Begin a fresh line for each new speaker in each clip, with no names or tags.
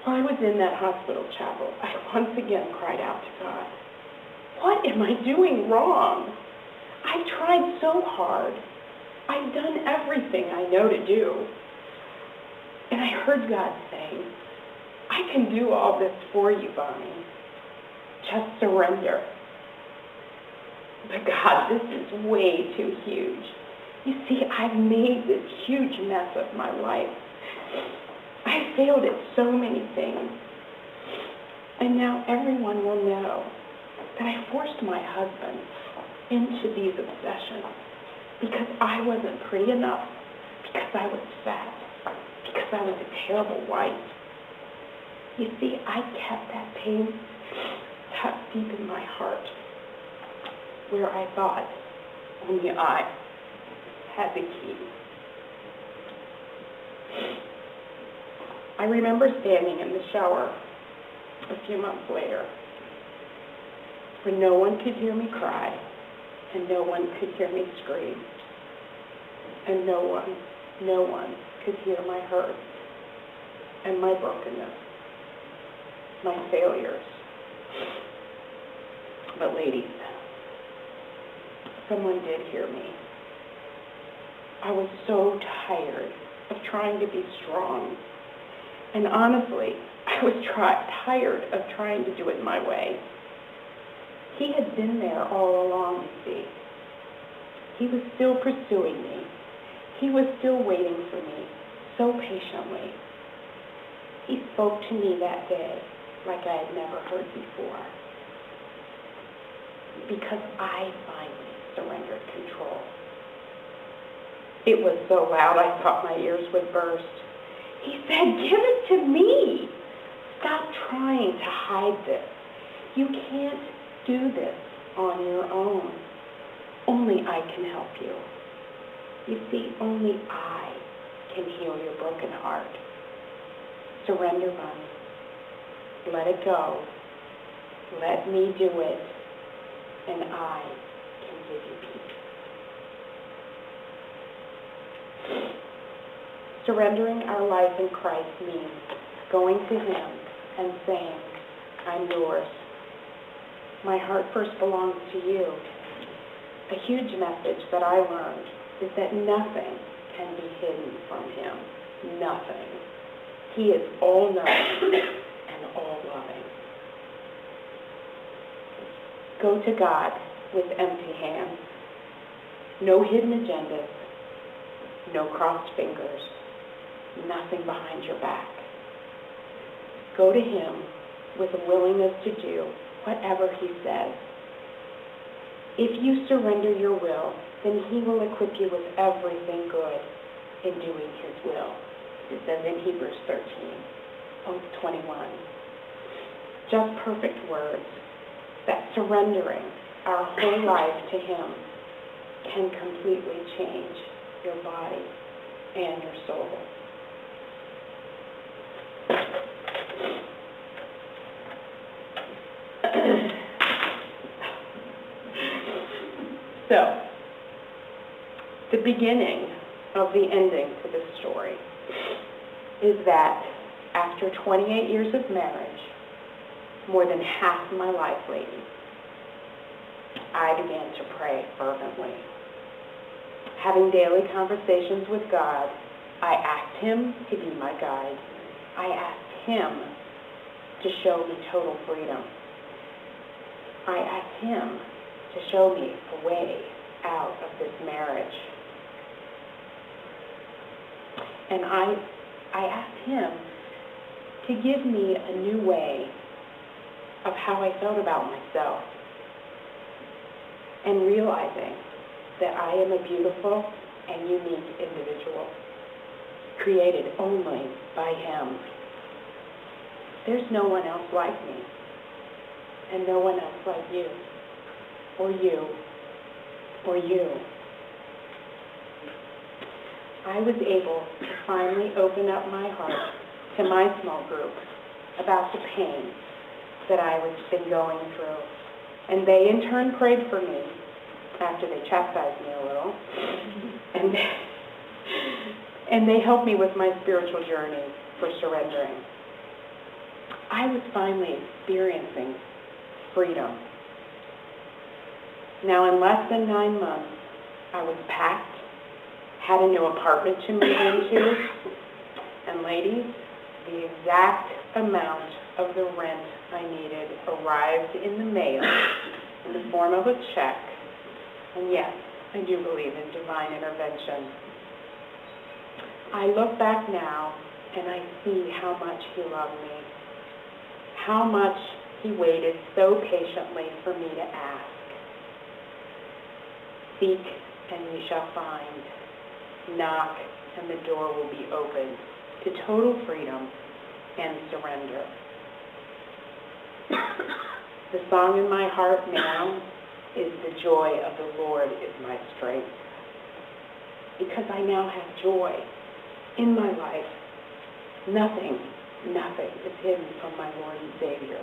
While I was in that hospital chapel, I once again cried out to God, what am I doing wrong? I've tried so hard. I've done everything I know to do. And I heard God saying, I can do all this for you, Bonnie. Just surrender. But God, this is way too huge. You see, I've made this huge mess of my life. I failed at so many things. And now everyone will know that I forced my husband into these obsessions because I wasn't pretty enough, because I was fat, because I was a terrible wife. You see, I kept that pain tucked deep in my heart, where I thought only I had the key. I remember standing in the shower a few months later, where no one could hear me cry, and no one could hear me scream, and no one could hear my hurt and my brokenness, my failures. But ladies, someone did hear me. I was so tired of trying to be strong. And honestly, I was tired of trying to do it my way. He had been there all along, you see. He was still pursuing me. He was still waiting for me, so patiently. He spoke to me that day like I had never heard before. Because I finally surrendered control. It was so loud I thought my ears would burst. He said, give it to me. Stop trying to hide this. You can't do this on your own. Only I can help you. You see, only I can heal your broken heart. Surrender, Bonnie. Let it go. Let me do it, and I can give you peace. Surrendering our life in Christ means going to Him and saying, I'm yours. My heart first belongs to you. A huge message that I learned is that nothing can be hidden from Him. Nothing. He is all-knowing and all-loving. Go to God with empty hands. No hidden agendas. No crossed fingers. Nothing behind your back. Go to Him with a willingness to do whatever He says. If you surrender your will, then He will equip you with everything good in doing His will. It says in Hebrews 13:21. Just perfect words that surrendering our whole life to Him can completely change your body and your soul. So, the beginning of the ending to this story is that after 28 years of marriage, more than half my life, ladies, I began to pray fervently. Having daily conversations with God, I asked Him to be my guide. I asked Him to show me total freedom. I asked Him to show me a way out of this marriage. And I asked Him to give me a new way of how I felt about myself, and realizing that I am a beautiful and unique individual, created only by Him. There's no one else like me, and no one else like you, or you, or you. I was able to finally open up my heart to my small group about the pain that I was been going through. And they in turn prayed for me after they chastised me a little. And they helped me with my spiritual journey for surrendering. I was finally experiencing freedom. Now, in less than 9 months, I was packed, had a new apartment to move into, and ladies, the exact amount of the rent I needed arrived in the mail in the form of a check. And yes, I do believe in divine intervention. I look back now and I see how much he loved me, how much he waited so patiently for me to ask. Seek and you shall find. Knock and the door will be opened to total freedom and surrender. The song in my heart now is "The joy of the Lord is my strength," because I now have joy in my life. Nothing is hidden from my Lord and Savior.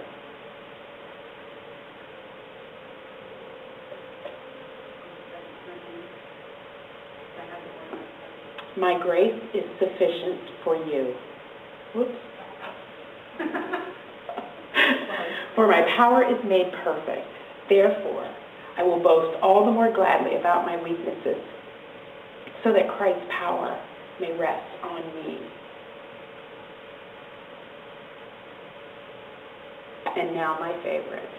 My grace is sufficient for you. Whoops. For my power is made perfect. Therefore, I will boast all the more gladly about my weaknesses, so that Christ's power may rest on me. And now my favorite.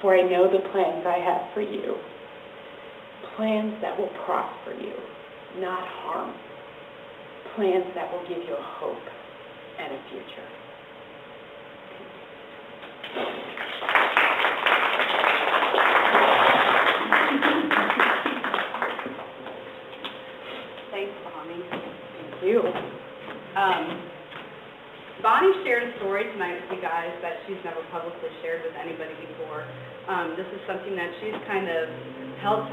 For I know the plans I have for you, plans that will prosper you, not harm, plans that will give you a hope and a future.
Thanks, Bonnie.
Thank you.
Bonnie shared a story tonight with you guys that she's never publicly shared with anybody before. This is something that she's kind of held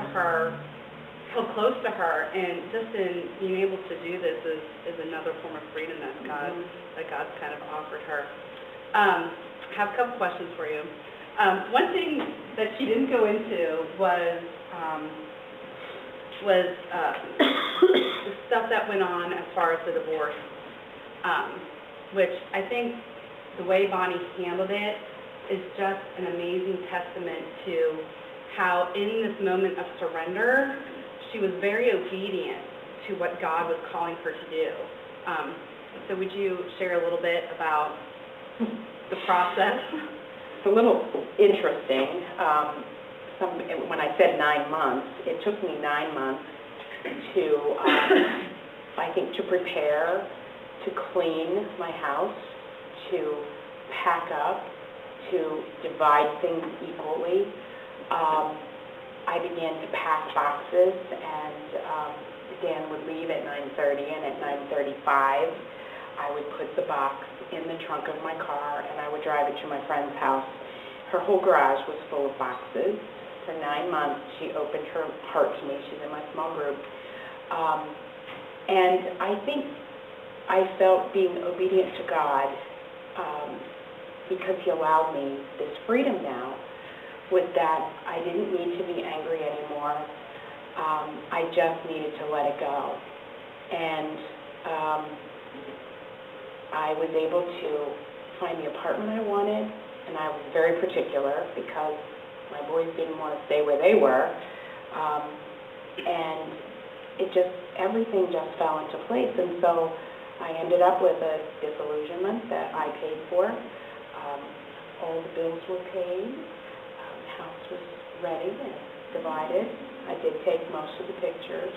close to her, and just in being able to do this is another form of freedom that God's kind of offered her. I have a couple questions for you. One thing that she didn't go into was the stuff that went on as far as the divorce, which I think the way Bonnie handled it is just an amazing testament to how in this moment of surrender, she was very obedient to what God was calling her to do. So would you share a little bit about the process?
It's a little interesting. When I said 9 months, it took me 9 months to, I think, to prepare, to clean my house, to pack up, to divide things equally. I began to pack boxes, and Dan would leave at 9:30, and at 9:35, I would put the box in the trunk of my car, and I would drive it to my friend's house. Her whole garage was full of boxes. For 9 months, she opened her heart to me. She's in my small group. And I think I felt being obedient to God, because he allowed me this freedom now, was that I didn't need to be angry anymore. I just needed to let it go. And I was able to find the apartment I wanted, and I was very particular because my boys didn't want to stay where they were. And everything just fell into place. And so I ended up with a disillusionment that I paid for. All the bills were paid. The house was ready and divided. I did take most of the pictures.